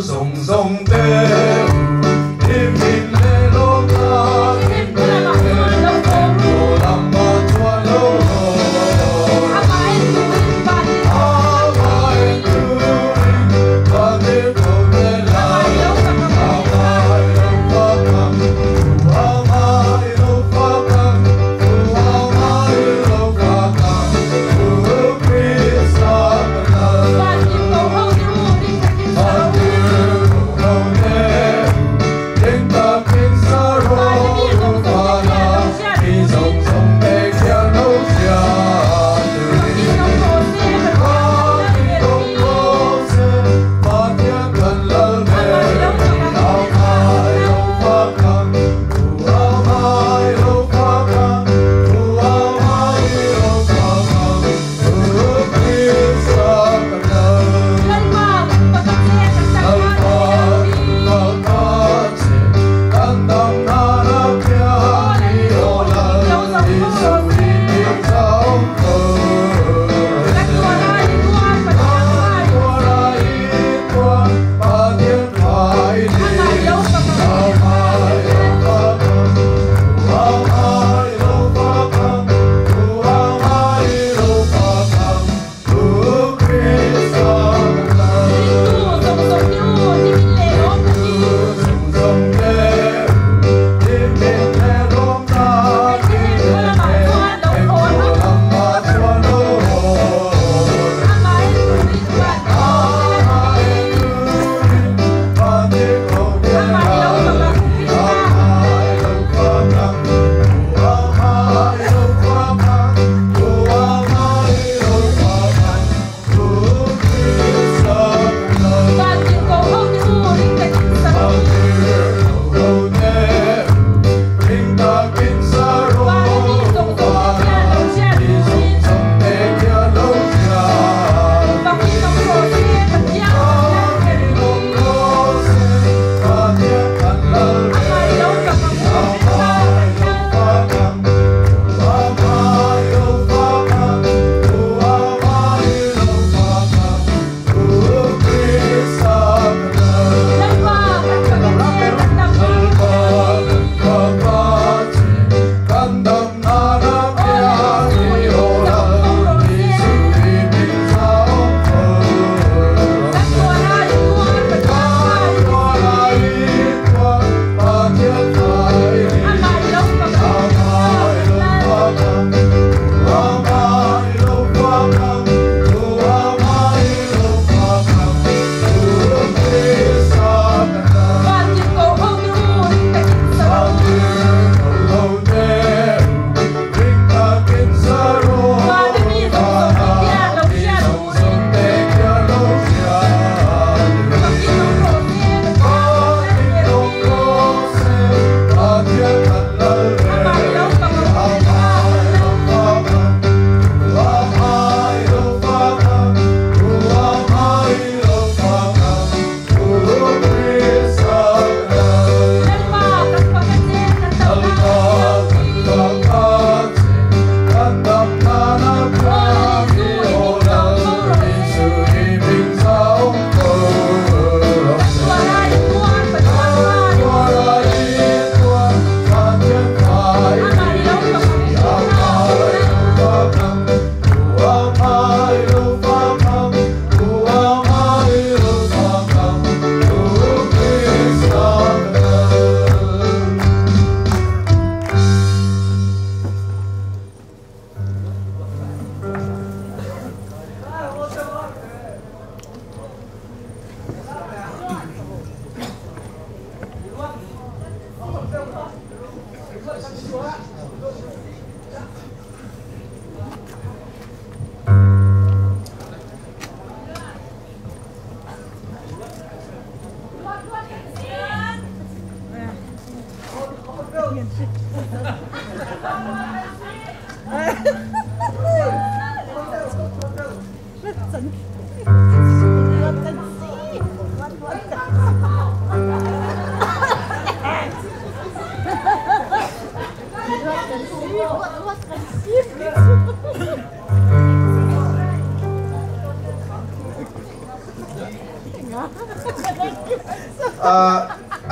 Красиво.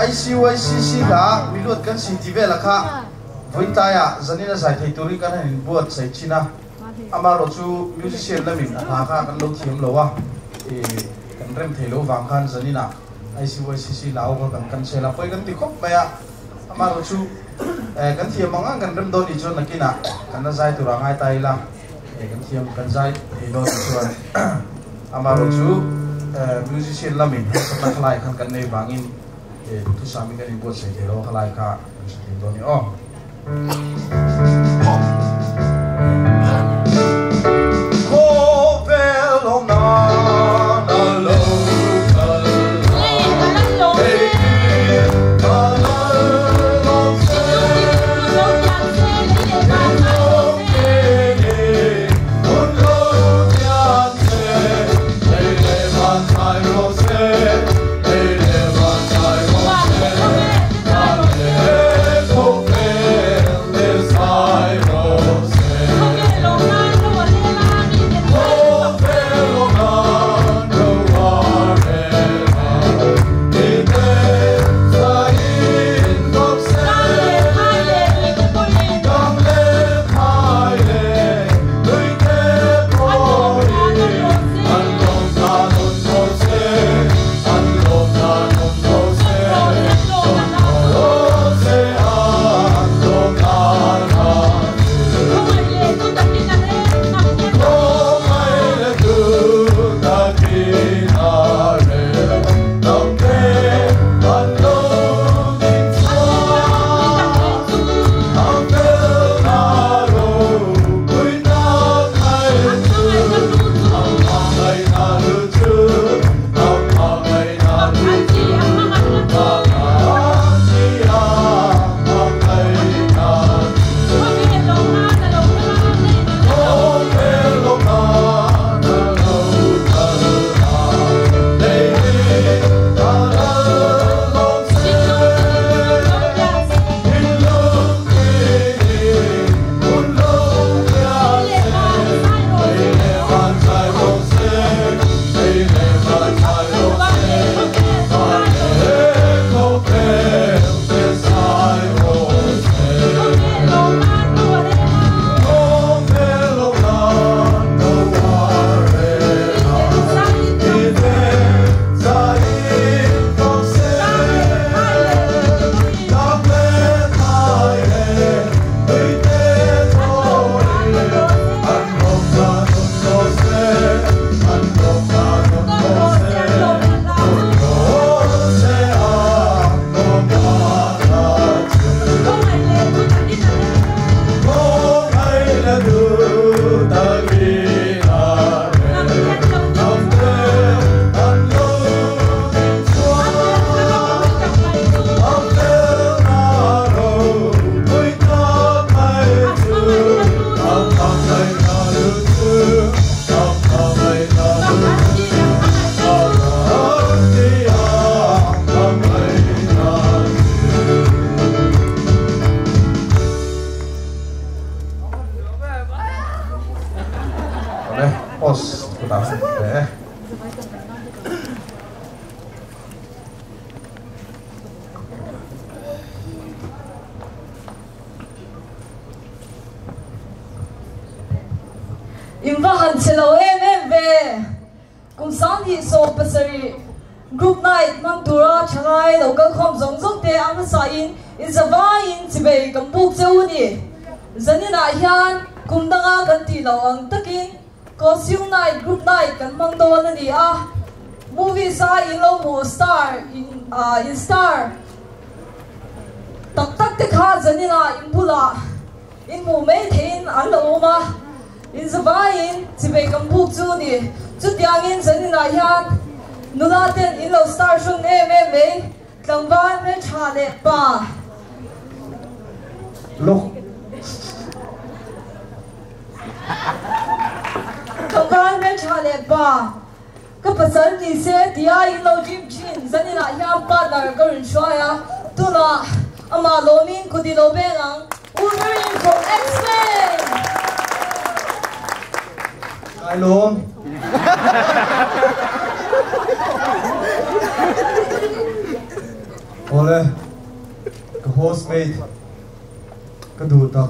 ICYCC ka milot kan CTV lakha voitaya zanina sai thei turi kan hin buat sai china amaro chu musician lamin akha kan lo thiam lowa kan rem thei lo wang khan zanina ICYCC lao kan sela poi kan ti khop maya amaro chu kan thiam manga kan rem don i chon nakina kan na zai tura ngai tai la kan thiam kan zai e lo chuan amaro chu musician lamin sa khlai kan nei wangin tu sami kan buat sai thei lo khlai ka kan don ni oh Invahan sila MMV kung saan hi so pasari group night mang tura changai local khom zong zong te ang sain izavain sibei kampuk zeuni zanina hian kumdanga kan ti lo ang takin costume night group night kan mang don ani a movie sa in lo mo star in star tak tak te kha zanina in bula in mo me thein an lo ma in zavain sibei kampuk zuni Chutyangin zanina hian nulaten in lo star shung MMA tangban me chale pa look tangban me chale pa kapasan ni se dia in lo jim chin zanina hian partner karin shwaya tuna ama lomin kudilo bengang Wolverine from X-Men ai luôn Ole, cái hostmate, cái đủ tắc.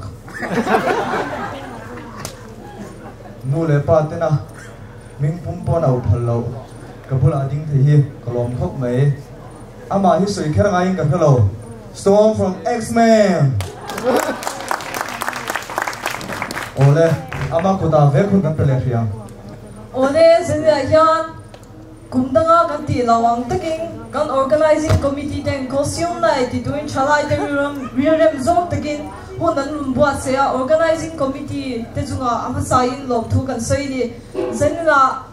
Nu lệ pa tên à, mình pum pon ao phật lâu, cái phật ading thấy hi, cái lòng khóc mấy, ama hi sui khéo ngay cái hello, Storm from X-Men. Ole, ama cô ta về khuôn cái tele riang. Ole, xin chào hiền, cùng đăng á cái tỷ lawang taking, cái organizing committee ten costume này thì tụi chalai ten riêng zong taking, hôm nay buat saya organizing committee te chunga ama sain lom thu kan sei ni, zen la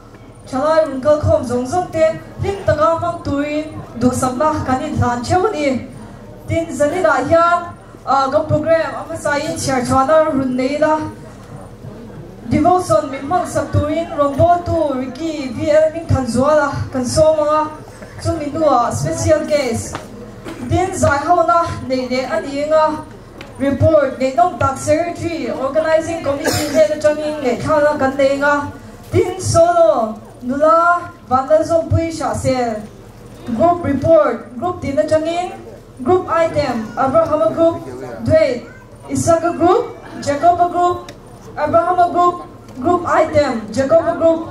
chalai rungkal khom zong zong te, lim taka mang tuin duk sabna kanin than chew ni, tin zen la hiền, cái program ama sain share chana run nei la. Devotion min mang saptuin rombo tu Ricky VL min kanzuala kansoma chung min dua special guest din zai hauna nei ne aniinga report nei dong tak secretary organizing committee head changin nei thana kan neinga din solo nula vandalizon puisha sel group report group tin changin group item Abraham group Dwayne Isaka group Jacob group Abraham group item, Jacob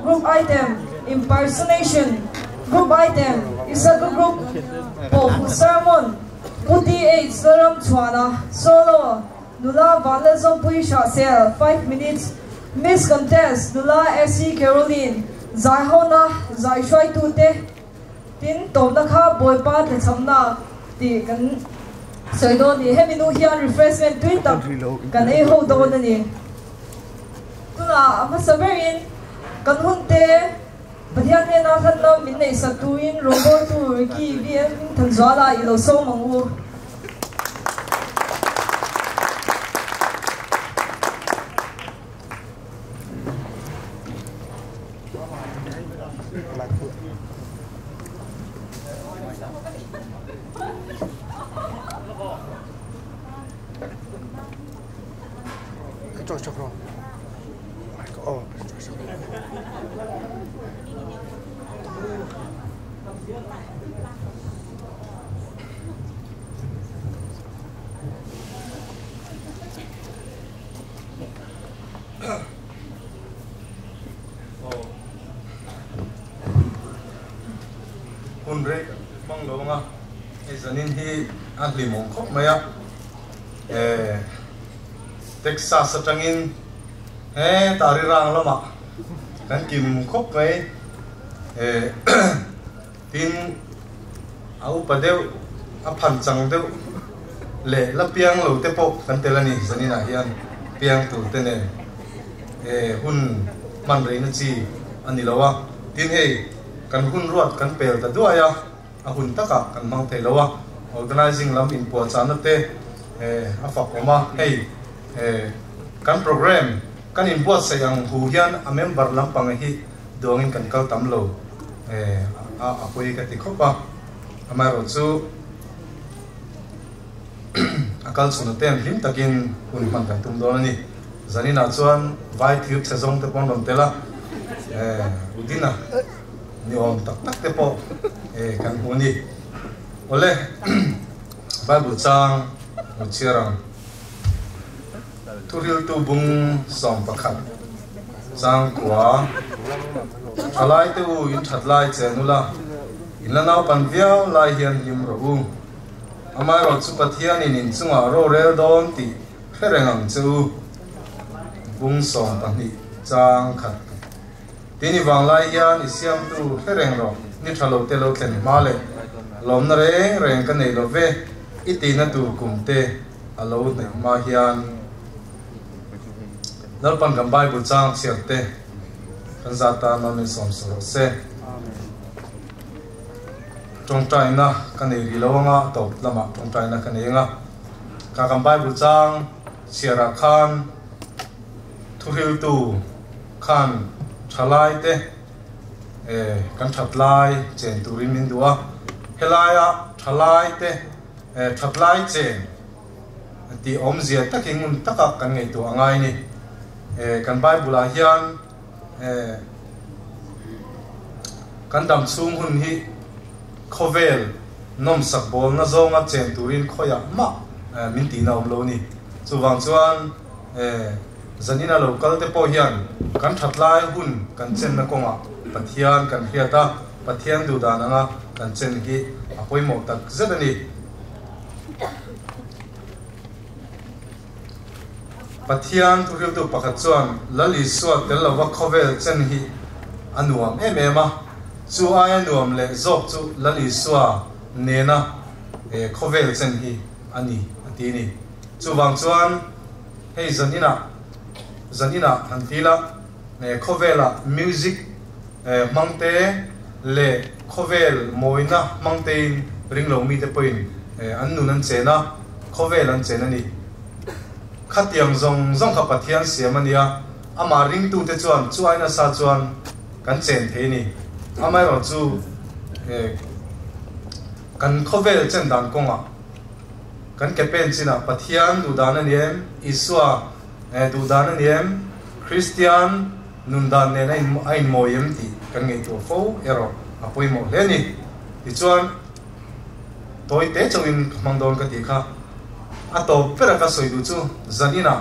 group item, impersonation, group item, Isaka group, Paul sermon, Puti 8, Saram Chwana, solo, Nula Vandalizon Puisha Sel, 5 minutes, Miss Contest, Nula SC Caroline, Zai Hona, Zai Shwai Tute, Tin Tom Naka, Boy Pa, the Samna, the Gan Soido, the Heminu Hian refreshment, Twitter, Gan A Ho Donani. Tuna masaberin kanhunte badian ne na khan na min nei satuin robo tu Ricky bien thanzwala ilo so mangu Hundred mong lo nga izanin hi ahlimong khop maya Texas atangin tari rang lama kan kim khop mai tin au padeu aphan chang deu le la piang lo te po kan telani zanina hian piang tu te ne hun man reina chi anilawa tin hei kan hun ruat kan pel ta duaya a hun taka kan mang theilawa organizing lam in po chana te a fa koma hei kan program kan in buat sayang hu hian a member lam pang hi dongin kan kal tam lo a poi ka ti khopa amai ro chu akal sunu tem him takin hun man kan tum don ni zanina chuan vai thiu sezong te pon ron tela udina ni om tak tak te po kan huni ole Bible chang uchirang turil tu bung som pakhat chang kwa alai te u in thatlai chenula inlanau pan viau lai hian him ro u amai ro chu pathian in chunga ro rel don ti kherengam chu bung som pani chang khat tini wang lai hian isiam tu hereng ro ni thalo te lo tlen male lom na reng reng ka nei lo ve itina tu kumte alo nei ma hian dalpan gam Bible chang siarte kan zata na min som so se trong trai na kan nei ri lo nga to lama trong trai na kan nei nga ka gam Bible chang siara khan thuril tu khan thalai te kan thatlai chen turin min dua helaya thalai te thatlai chen ti om zia taking un taka kan ngei tu angai ni kan Bible a hian kan dam chung hun hi khovel nom sak bol na zonga chen turin khoya ma min ti naum lo ni chuwang chuan zanina local te po hian kan thatlai hun kan chen na konga pathian kan hiata pathian du dan anga kan chen hi apoi mo tak zadani pathian tu riu tu pakhat chuan lali suat tel lawa khovel chen hi anuam em a chu ai anuam le zok chu lali suwa nena khovel chen hi ani atini chuwang chuan hei zanina antila khovela music mangte le khovel moina mangte ringlo mi te point annu nan chena khovel an chena ni khatiang zong kha pathian siamania ama ring tu te chuan chuaina sa chuan kan chen the ni amai ro chu kan khovel chen dan konga kan kepen china pathian du dan aniem iswa du dan aniem Christian nundan ne ain moyem ti kan ngei to fo ero apoi mo le ni ti chuan toy te chawin mangdon ka ti kha ato pera ka soi du chu zanina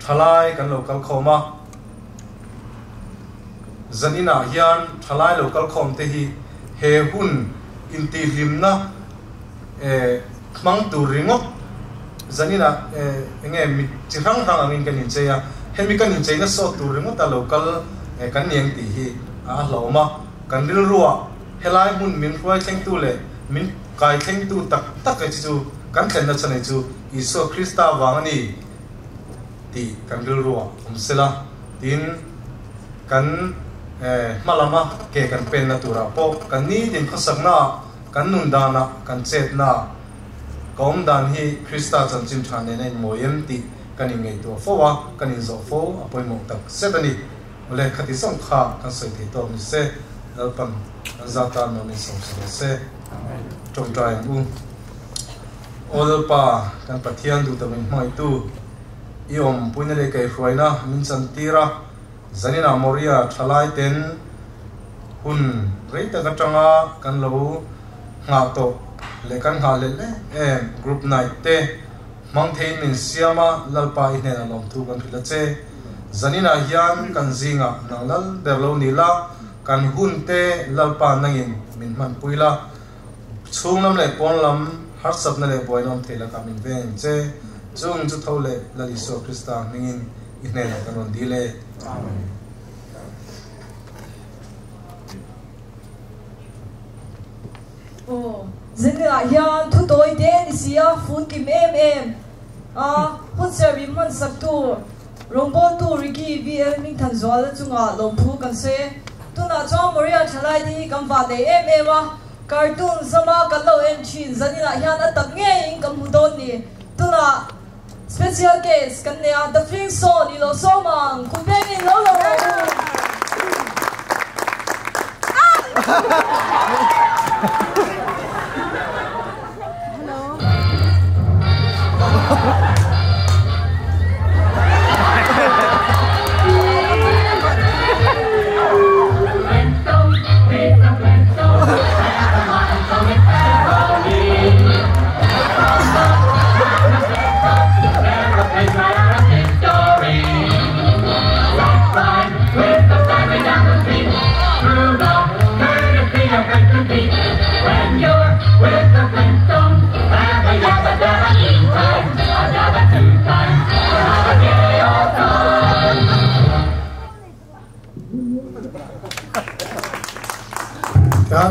thalai kan local khoma zanina hian thalai local khom te hi he hun inti limna mang tu ringok zanina enge mi chirang rang angin kan in cheya hemi kan in cheina so tu ringok ta local kan niang ti hi a hloma kan ril ruwa helai hun min ruai thleng tu le min kai thleng tu tak tak ka chu kan thlen na chane chu iso krista wangani ti kan ril ruwa umsela tin kan malama ke kan pen na tura po kan ni din khosakna kan nun dana kan chet na kom dan hi krista chan chim thane nei moyem ti kan ingei to fowa kan in zo fo apoi mo tak setani ole khati song kha kan soi ti to ni se alpan zata no ni som se trong trai bu olpa kan pathian du tamin mai tu iom puinale kai hruaina min chan tira zanina moria thalai ten hun reita ka tanga kan lo nga to le kan ha le group night te mangthein min siama lalpa ine na lom tu kan phila che zanina hian kan zinga nanglal derlo nila kan hun te lalpa nangin min man puila chungnam le ponlam har sapna le boinom thela ka min ven che chung chu thole lali so krista mingin ine na kanon dile amen. Zanina hian thu toy den sia fun ki em hun servi man sak tu rombol tu rigi bl ning than zwal chunga lomphu kan se tuna chaw moria thalai di kam va de em a cartoon sama kan lo en chin zanina hian a tak nge in kam hudon ni tuna special case kan ne the fling so ni lo so mang ku pe ni lo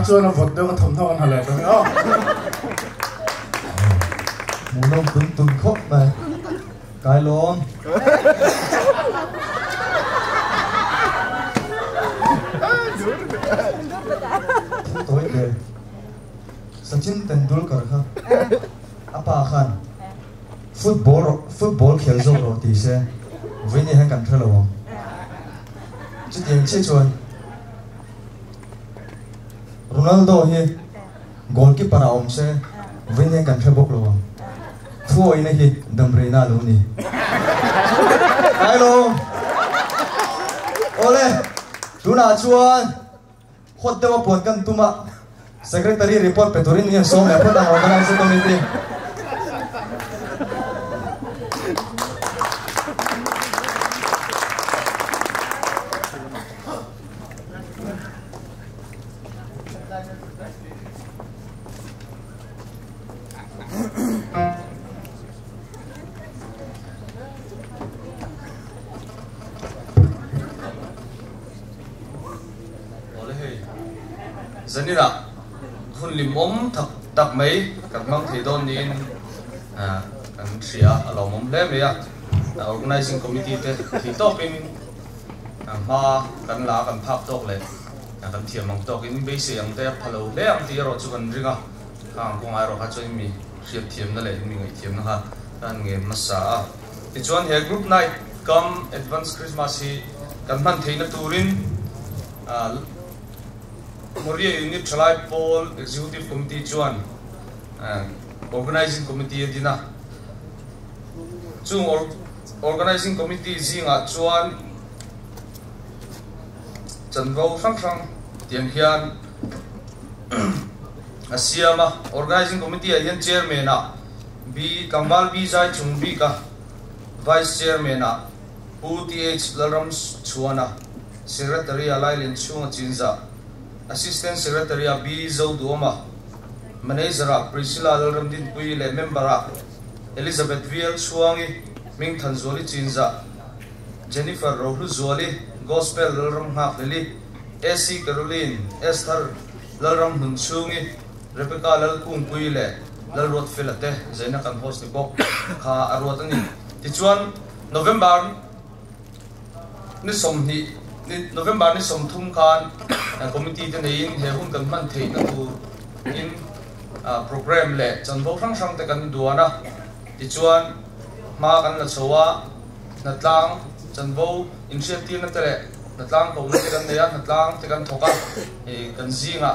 cho nó vật đâu có thầm thon hả lại không nhá muốn ông tuần khóc này cái luôn tối kề Sachin Tendulkar ha apa khan football khel zo ro ti se vini han kan thelo chu tiang che chuan Ronaldo hi goalkeeper a om se vini kan thebok lo thu ina hi damreina lo ni ai lo ole tuna chuan hot dewa pon kan tuma secretary report peturin yang som ya pun organizing committee Zanira hun lim tak mai kan mang thei don nin kan thria alo mom le me ya organizing committee te thi top in ma kan la kan phak tok le kan thiam mang tok in be se ang te phalo le ang ti ro chu kan ringa hang ko ngai ro ha choi mi thiam thiam na le mi ngai thiam na ha kan nge masa ti chuan he group night come advance Christmas hi kan man thei na turin Moria Unit Chalai Paul Executive Committee Chuan Organizing Committee Dina Chung Organizing Committee Zinga Chuan Chanvo Sang Tiang Hian Asiama Organizing Committee Ayan Chairman B Kambal B Zai Chung B Ka Vice Chairman UTH Larams Chuana Secretary Alai Lin Chung Chinza Assistant Secretary B Zauduoma Manager Priscilla Lalramdin Puile Member Elizabeth Viel Chuangi Ming Tanzoli Chinza Jennifer Rohlu Zoli Gospel Lalram Haflili AC Caroline Esther Lalram Hunchungi Rebecca Lalkung Puile Lalrot Filate Zaina kan host ni Bok Ka Arwatani Tichuan November ni somni November ni som thum kan committee te nei he hun kan man thei na tu in program le chanbo sang te kan duana ti chuan ma kan la chowa na tlang chanbo initiative na tere na tlang ko na kan ya na tlang te kan thoka e kan zinga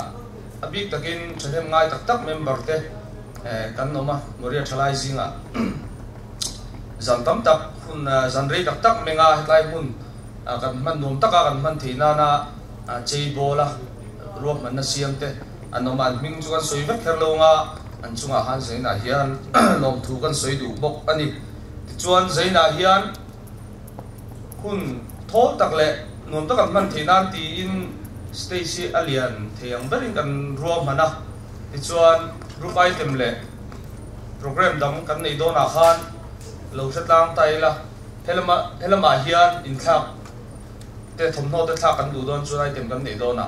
abi takin chem ngai tak tak member te kan noma Moria Chalai zinga zan tam tak hun zan rei tak tak menga hetlai hun kan man nom taka kan man thina na chei bola ruam man na siam te anoman ming chu kan soi vek kherlo nga an chunga han zaina hian lom thu kan soi du bok ani chuan zaina hian hun thol tak le nom ta kan man thina ti in Stacy Alian theyang berin kan ruam hana chuan group item le program dam kan nei dona khan lo satlang taila helama hian in thak te thomno te thak kan du don chu item kan nei dona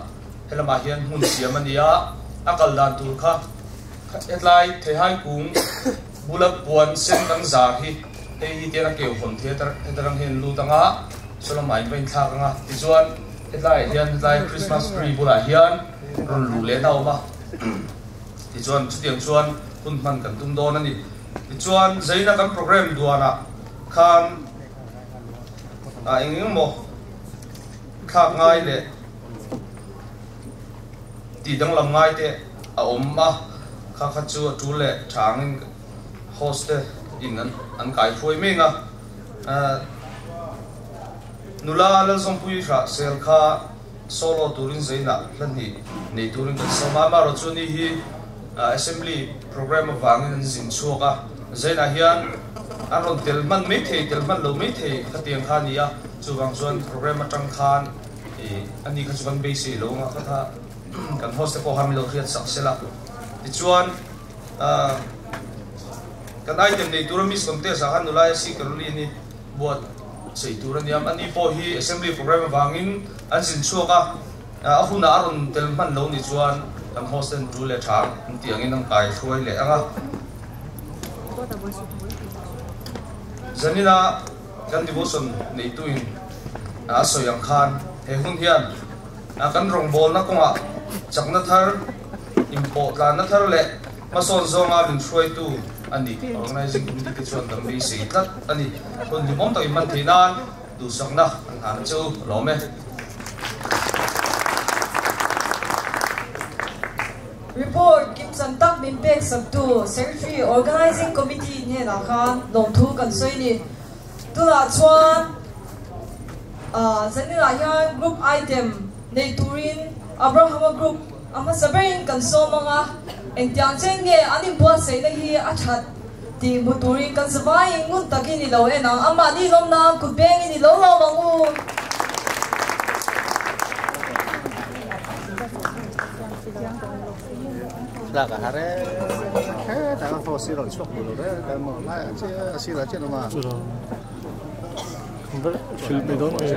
helama hian hun siam ania akal dan tur kha etlai the hai kung bulak puan sen kan za hi te hi te na ke hon the tarang hen lu tanga solamai bain thak nga ti chuan etlai hian etlai Christmas tree bula hian ron lu le na ma ti chuan chutiang chuan hun man kan tum don ani ti chuan zaina kan program duana khan enging mo khak ngai le ti dang lam ngai te a om ma kha kha chu tu le thang host in an kai phoi me nga nula lal som pui kha sel kha solo turin zaina lani nei turin kan sama ma ro chu ni hi assembly program awangin zin chuka zaina hian aron telman me thei telman lo me thei khatiang kha nia chuwang chuan program atang khan ani kha chuan be se lo nga kha kan host ko ham lo riat sak sela ti chuan kan item nei turam mis komte sa han nulai si karuli ni buat sei turan yam ani po hi assembly program awangin an zin chuka ahuna aron telman lo ni chuan kan host en tu le thang tiang in ang kai thoi le anga zanina kan devotion nei tuin soyang khan he hun hian kan rong bol na konga chakna thar import la na thar le mason zonga bin throi tu ani organizing committee chuan dam bi sei tat ani kon limom ta iman thinan du sakna an han chu lo me report kim san tak min pek sab tu secretary organizing committee ne na khan long thu kan soi ni tu la chuan zanila hian group item nei turin Abraham Group ama sabayin kan so mga entiang chenge ani buat sei na hi achat ti muturi kan sabai ngun takini lo enang ama ni lom na kutbeng ni lo lo mangu là cả đấy thế ta có xí rồi chọc rồi đấy cái mà lại xí là chết mà Không bị đốn rồi.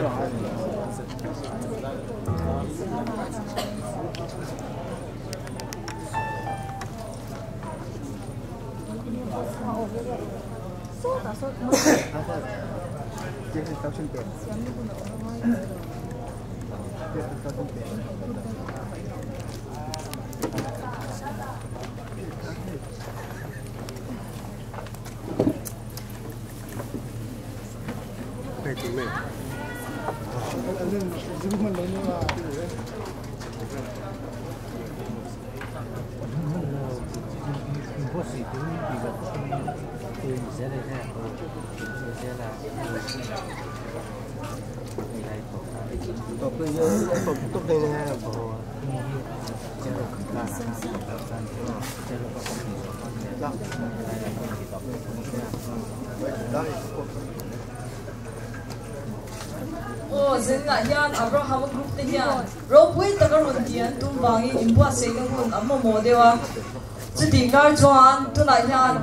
Oh, zinga hian Abraham Group te hian ropui takarun tian tum wangi impua seiling hun amma modewa chudi gar chuan tuna hian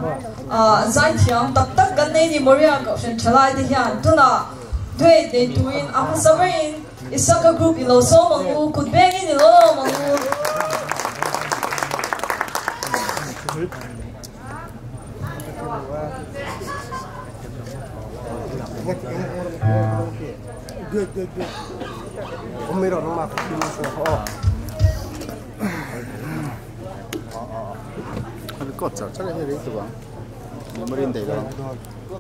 zai thiam tak tak kan nei ni moria ka shen chalai te hian tuna dwe de tuin amma sabain Isaka Group ilo so mangu kutbeng ni lo mangu good. Umiro nung makakilos ako. Ano ko, tsaka hindi rito ba? Hindi mo rin tayo.